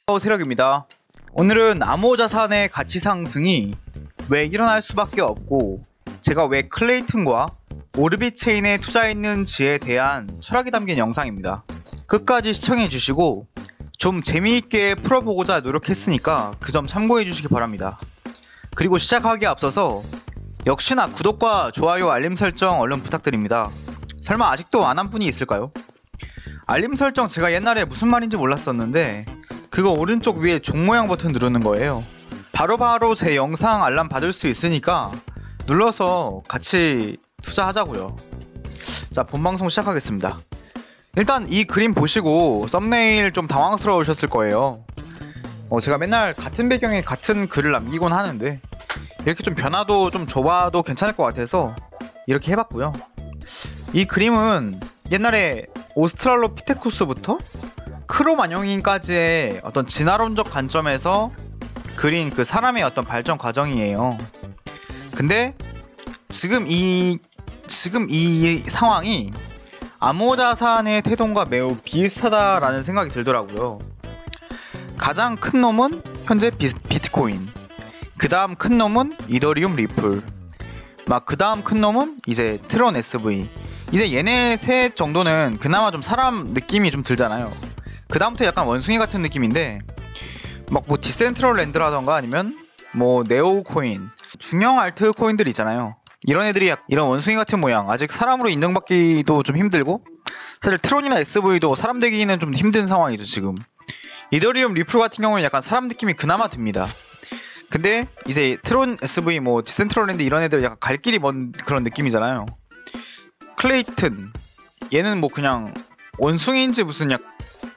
세력입니다. 오늘은 암호자산의 가치 상승이 왜 일어날 수밖에 없고 제가 왜 클레이튼과 오르빗 체인에 투자했는지에 대한 철학이 담긴 영상입니다. 끝까지 시청해주시고 좀 재미있게 풀어보고자 노력했으니까 그 점 참고해주시기 바랍니다. 그리고 시작하기에 앞서서 역시나 구독과 좋아요 알림 설정 얼른 부탁드립니다. 설마 아직도 안 한 분이 있을까요? 알림 설정 제가 옛날에 무슨 말인지 몰랐었는데 그거 오른쪽 위에 종 모양 버튼 누르는 거예요. 바로바로 제 영상 알람 받을 수 있으니까 눌러서 같이 투자하자고요. 자, 본방송 시작하겠습니다. 일단 이 그림 보시고 썸네일 좀 당황스러우셨을 거예요. 제가 맨날 같은 배경에 같은 글을 남기곤 하는데 이렇게 좀 변화도 좀 줘봐도 괜찮을 것 같아서 이렇게 해봤고요. 이 그림은 옛날에 오스트랄로피테쿠스부터 크로마뇽인까지의 어떤 진화론적 관점에서 그린 그 사람의 어떤 발전 과정이에요. 근데 지금 이 상황이 암호자산의 태동과 매우 비슷하다라는 생각이 들더라고요. 가장 큰 놈은 현재 비트코인, 그 다음 큰 놈은 이더리움 리플, 그 다음 큰 놈은 이제 트론 SV. 이제 얘네 셋 정도는 그나마 좀 사람 느낌이 좀 들잖아요. 그 다음부터 약간 원숭이 같은 느낌인데 디센트럴랜드라던가 아니면 네오코인, 중형 알트 코인들 있잖아요. 이런 애들이 이런 원숭이 같은 모양, 아직 사람으로 인정받기도 좀 힘들고 사실 트론이나 SV도 사람 되기는 좀 힘든 상황이죠 지금. 이더리움 리플 같은 경우는 약간 사람 느낌이 그나마 듭니다. 근데 이제 트론 SV 디센트럴랜드 이런 애들 약간 갈 길이 먼 그런 느낌이잖아요. 클레이튼 얘는 그냥 원숭이인지 무슨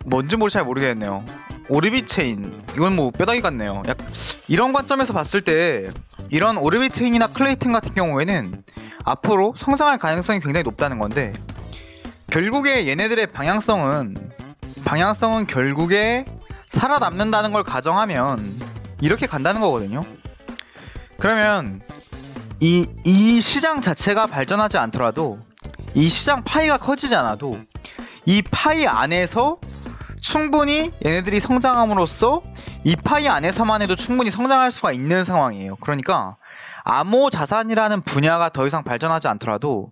뭔지 잘 모르겠네요. 오르빗 체인 이건 뼈다귀 같네요. 이런 관점에서 봤을 때 이런 오르빗 체인이나 클레이튼 같은 경우에는 앞으로 성장할 가능성이 굉장히 높다는 건데, 결국에 얘네들의 방향성은 결국에 살아남는다는 걸 가정하면 이렇게 간다는 거거든요. 그러면 이 시장 자체가 발전하지 않더라도, 이 시장 파이가 커지지 않아도 이 파이 안에서 충분히 얘네들이 성장함으로써 이 파이 안에서만 해도 충분히 성장할 수가 있는 상황이에요. 그러니까 암호자산이라는 분야가 더 이상 발전하지 않더라도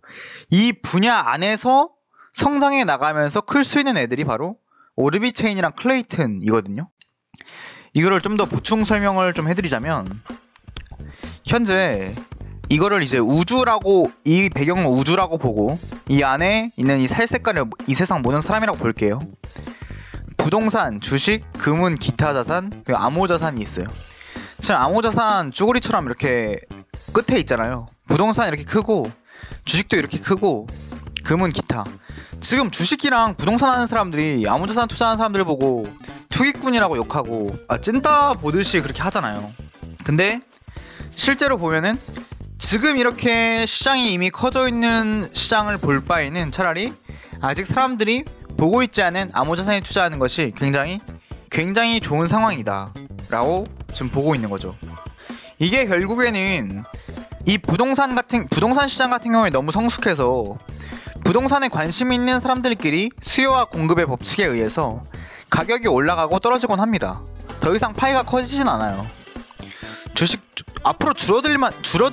이 분야 안에서 성장해 나가면서 클 수 있는 애들이 바로 오르빗 체인이랑 클레이튼이거든요. 이거를 좀 더 보충 설명을 좀 해드리자면, 현재 이거를 이제 우주라고, 이 배경을 우주라고 보고 이 안에 있는 이 살색깔을 이 세상 모든 사람이라고 볼게요. 부동산, 주식, 금은, 기타 자산, 그리고 암호자산이 있어요. 지금 암호자산 쭈구리처럼 이렇게 끝에 있잖아요. 부동산 이렇게 크고 주식도 이렇게 크고 금은 기타. 지금 주식이랑 부동산 하는 사람들이 암호자산 투자하는 사람들 보고 투기꾼이라고 욕하고 찐따 보듯이 그렇게 하잖아요. 근데 실제로 보면은 지금 이렇게 시장이 이미 커져 있는 시장을 볼 바에는 차라리 아직 사람들이 보고 있지 않은 암호자산에 투자하는 것이 굉장히 좋은 상황이다 라고 지금 보고 있는 거죠. 이게 결국에는 이 부동산 시장 같은 경우에 너무 성숙해서 부동산에 관심 있는 사람들끼리 수요와 공급의 법칙에 의해서 가격이 올라가고 떨어지곤 합니다. 더 이상 파이가 커지진 않아요. 주식 앞으로 줄어들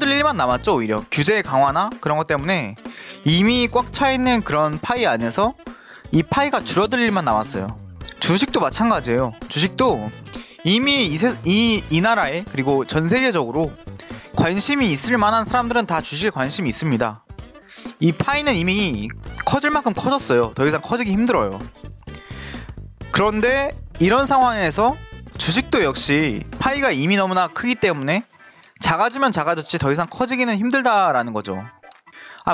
일만 남았죠. 오히려 규제 강화나 그런 것 때문에 이미 꽉 차 있는 그런 파이 안에서 이 파이가 줄어들 일만 남았어요. 주식도 마찬가지예요. 주식도 이미 이 나라에, 그리고 전 세계적으로 관심이 있을 만한 사람들은 다 주식에 관심이 있습니다. 이 파이는 이미 커질 만큼 커졌어요. 더 이상 커지기 힘들어요. 그런데 이런 상황에서 주식도 역시 파이가 이미 너무나 크기 때문에 작아지면 작아졌지 더 이상 커지기는 힘들다라는 거죠.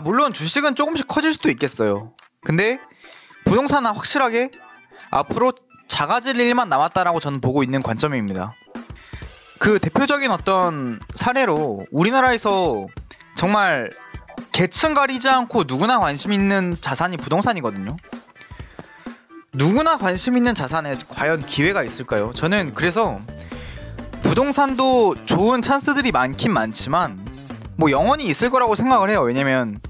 물론 주식은 조금씩 커질 수도 있겠어요. 근데 부동산은 확실하게 앞으로 작아질 일만 남았다라고 저는 보고 있는 관점입니다. 그 대표적인 어떤 사례로 우리나라에서 정말 계층 가리지 않고 누구나 관심 있는 자산이 부동산이거든요. 누구나 관심 있는 자산에 과연 기회가 있을까요? 저는 그래서 부동산도 좋은 찬스들이 많긴 많지만 영원히 있을 거라고 생각을 해요. 왜냐면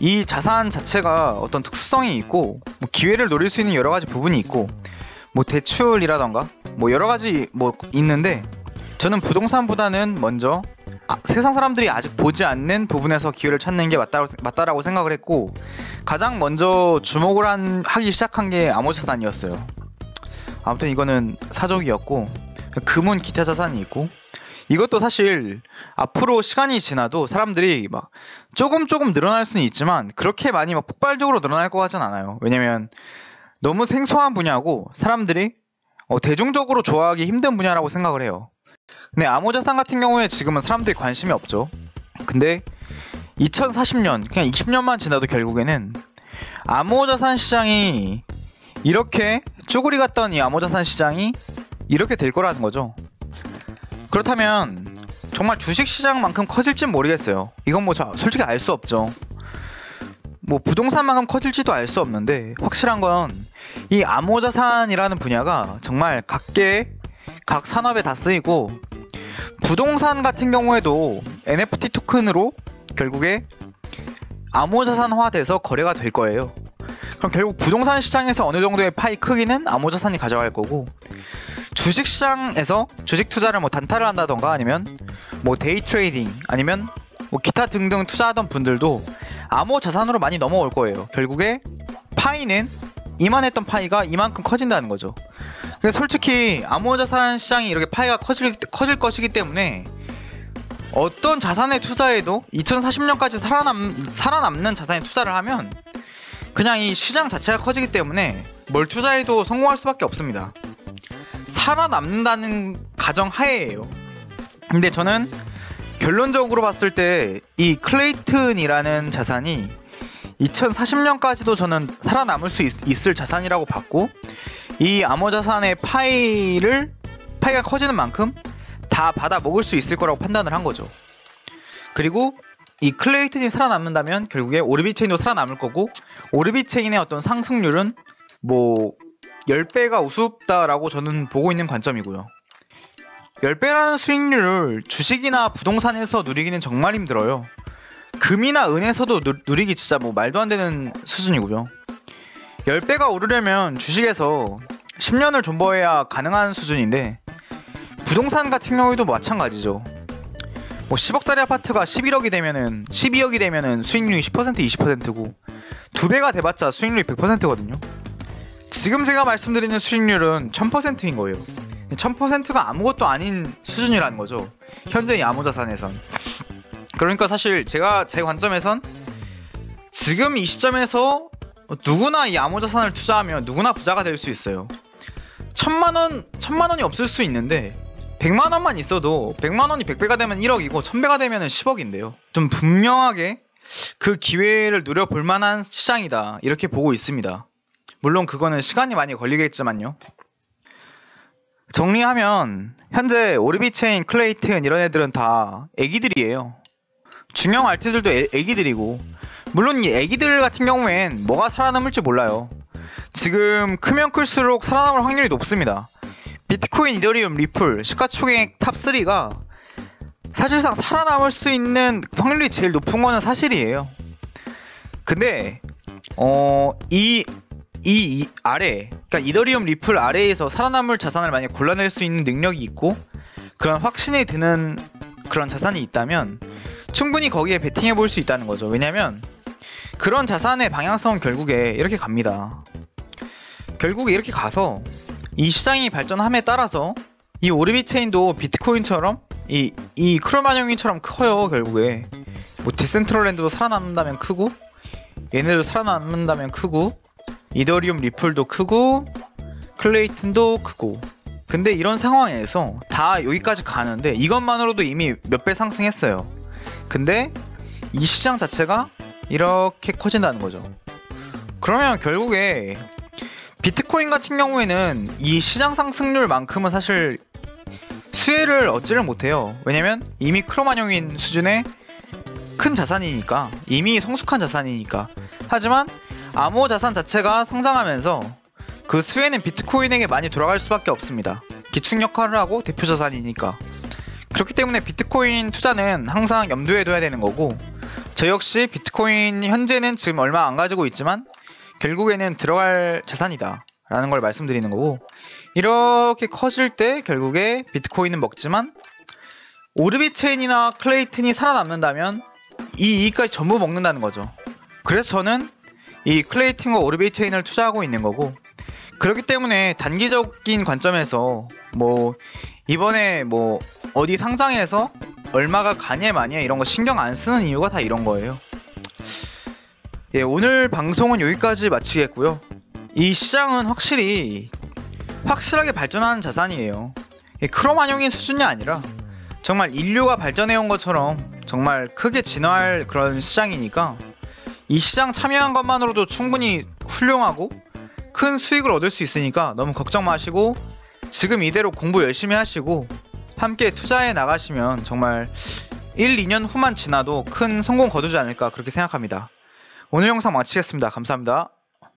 이 자산 자체가 어떤 특수성이 있고 기회를 노릴 수 있는 여러 가지 부분이 있고 대출이라던가 뭐 여러 가지 뭐 있는데 저는 부동산보다는 먼저 세상 사람들이 아직 보지 않는 부분에서 기회를 찾는 게 맞다라고 생각을 했고, 가장 먼저 주목을 하기 시작한 게 암호자산이었어요. 아무튼 이거는 사족이었고, 금은 기타 자산이 있고, 이것도 사실 앞으로 시간이 지나도 사람들이 막 조금 늘어날 수는 있지만 그렇게 많이 막 폭발적으로 늘어날 것 같진 않아요. 왜냐면 너무 생소한 분야고 사람들이 대중적으로 좋아하기 힘든 분야라고 생각을 해요. 근데 암호자산 같은 경우에 지금은 사람들이 관심이 없죠. 근데 2040년, 그냥 20년만 지나도 결국에는 암호자산 시장이 이렇게 쭈구리 같던 이 암호자산 시장이 이렇게 될 거라는 거죠. 그렇다면 정말 주식시장만큼 커질진 모르겠어요. 이건 뭐 솔직히 알 수 없죠. 뭐 부동산만큼 커질지도 알 수 없는데, 확실한 건 이 암호자산이라는 분야가 정말 각 산업에 다 쓰이고, 부동산 같은 경우에도 NFT 토큰으로 결국에 암호자산화 돼서 거래가 될 거예요. 그럼 결국 부동산 시장에서 어느 정도의 파이 크기는 암호자산이 가져갈 거고, 주식시장에서 주식 투자를 뭐 단타를 한다던가 아니면 뭐 데이 트레이딩 아니면 뭐 기타 등등 투자하던 분들도 암호자산으로 많이 넘어올 거예요. 결국에 파이는 이만했던 파이가 이만큼 커진다는 거죠. 그래서 솔직히 암호자산 시장이 이렇게 파이가 커질 것이기 때문에 어떤 자산에 투자해도 2040년까지 살아남는 자산에 투자를 하면 그냥 이 시장 자체가 커지기 때문에 뭘 투자해도 성공할 수밖에 없습니다. 살아남는다는 가정 하에예요. 근데 저는 결론적으로 봤을 때 이 클레이튼이라는 자산이 2040년까지도 저는 살아남을 수 있을 자산이라고 봤고, 이 암호자산의 파이가 커지는 만큼 다 받아 먹을 수 있을 거라고 판단을 한 거죠. 그리고 이 클레이튼이 살아남는다면 결국에 오르비 체인도 살아남을 거고, 오르비 체인의 어떤 상승률은 뭐 10배가 우습다라고 저는 보고 있는 관점이고요. 10배라는 수익률을 주식이나 부동산에서 누리기는 정말 힘들어요. 금이나 은에서도 누리기 진짜 뭐 말도 안 되는 수준이고요. 10배가 오르려면 주식에서 10년을 존버해야 가능한 수준인데, 부동산 같은 경우에도 마찬가지죠. 뭐 10억짜리 아파트가 12억이 되면은 수익률이 10% 20%고 2배가 돼봤자 수익률이 100%거든요. 지금 제가 말씀드리는 수익률은 1000%인 거예요. 1000%가 아무것도 아닌 수준이라는 거죠. 현재 이 암호자산에선. 그러니까 사실 제 관점에선 지금 이 시점에서 누구나 이 암호자산을 투자하면 누구나 부자가 될 수 있어요. 1000만원이 없을 수 있는데 100만원만 있어도 100만원이 100배가 되면 1억이고 1000배가 되면 10억인데요. 좀 분명하게 그 기회를 노려볼 만한 시장이다, 이렇게 보고 있습니다. 물론 그거는 시간이 많이 걸리겠지만요. 정리하면 현재 오르비체인, 클레이튼 이런 애들은 다 애기들이에요. 중형 알트들도 애기들이고, 물론 이 애기들 같은 경우엔 뭐가 살아남을지 몰라요. 지금 크면 클수록 살아남을 확률이 높습니다. 비트코인, 이더리움, 리플, 시가총액 탑3가 사실상 살아남을 수 있는 확률이 제일 높은 거는 사실이에요. 근데 이 아래, 그러니까 이더리움, 리플 아래에서 살아남을 자산을 만약 골라낼 수 있는 능력이 있고 그런 확신이 드는 그런 자산이 있다면 충분히 거기에 베팅해 볼 수 있다는 거죠. 왜냐면 그런 자산의 방향성은 결국에 이렇게 갑니다. 결국에 이렇게 가서 이 시장이 발전함에 따라서 이 오르비 체인도 비트코인처럼 이 크로마뇽인처럼 커요. 결국에 뭐 디센트럴랜드도 살아남는다면 크고, 얘네도 살아남는다면 크고, 이더리움, 리플도 크고, 클레이튼도 크고. 근데 이런 상황에서 다 여기까지 가는데 이것만으로도 이미 몇 배 상승했어요. 근데 이 시장 자체가 이렇게 커진다는 거죠. 그러면 결국에 비트코인 같은 경우에는 이 시장 상승률만큼은 사실 수혜를 얻지를 못해요. 왜냐면 이미 크로마뇽인 수준의 큰 자산이니까, 이미 성숙한 자산이니까. 하지만 암호 자산 자체가 성장하면서 그 수혜는 비트코인에게 많이 돌아갈 수밖에 없습니다. 기축 역할을 하고 대표 자산이니까. 그렇기 때문에 비트코인 투자는 항상 염두에 둬야 되는 거고, 저 역시 비트코인 현재는 지금 얼마 안 가지고 있지만 결국에는 들어갈 자산이다 라는 걸 말씀드리는 거고, 이렇게 커질 때 결국에 비트코인은 먹지만 오르빗 체인이나 클레이튼이 살아남는다면 이 이익까지 전부 먹는다는 거죠. 그래서 저는 이 클레이튼과 오르빗 체인을 투자하고 있는 거고, 그렇기 때문에 단기적인 관점에서 뭐 이번에 뭐 어디 상장해서 얼마가 가냐 마냐 이런 거 신경 안 쓰는 이유가 다 이런 거예요. 예, 오늘 방송은 여기까지 마치겠고요. 이 시장은 확실하게 발전하는 자산이에요. 크로마뇽인 수준이 아니라 정말 인류가 발전해온 것처럼 정말 크게 진화할 그런 시장이니까 이 시장 참여한 것만으로도 충분히 훌륭하고 큰 수익을 얻을 수 있으니까 너무 걱정 마시고 지금 이대로 공부 열심히 하시고 함께 투자해 나가시면 정말 1, 2년 후만 지나도 큰 성공 거두지 않을까 그렇게 생각합니다. 오늘 영상 마치겠습니다. 감사합니다.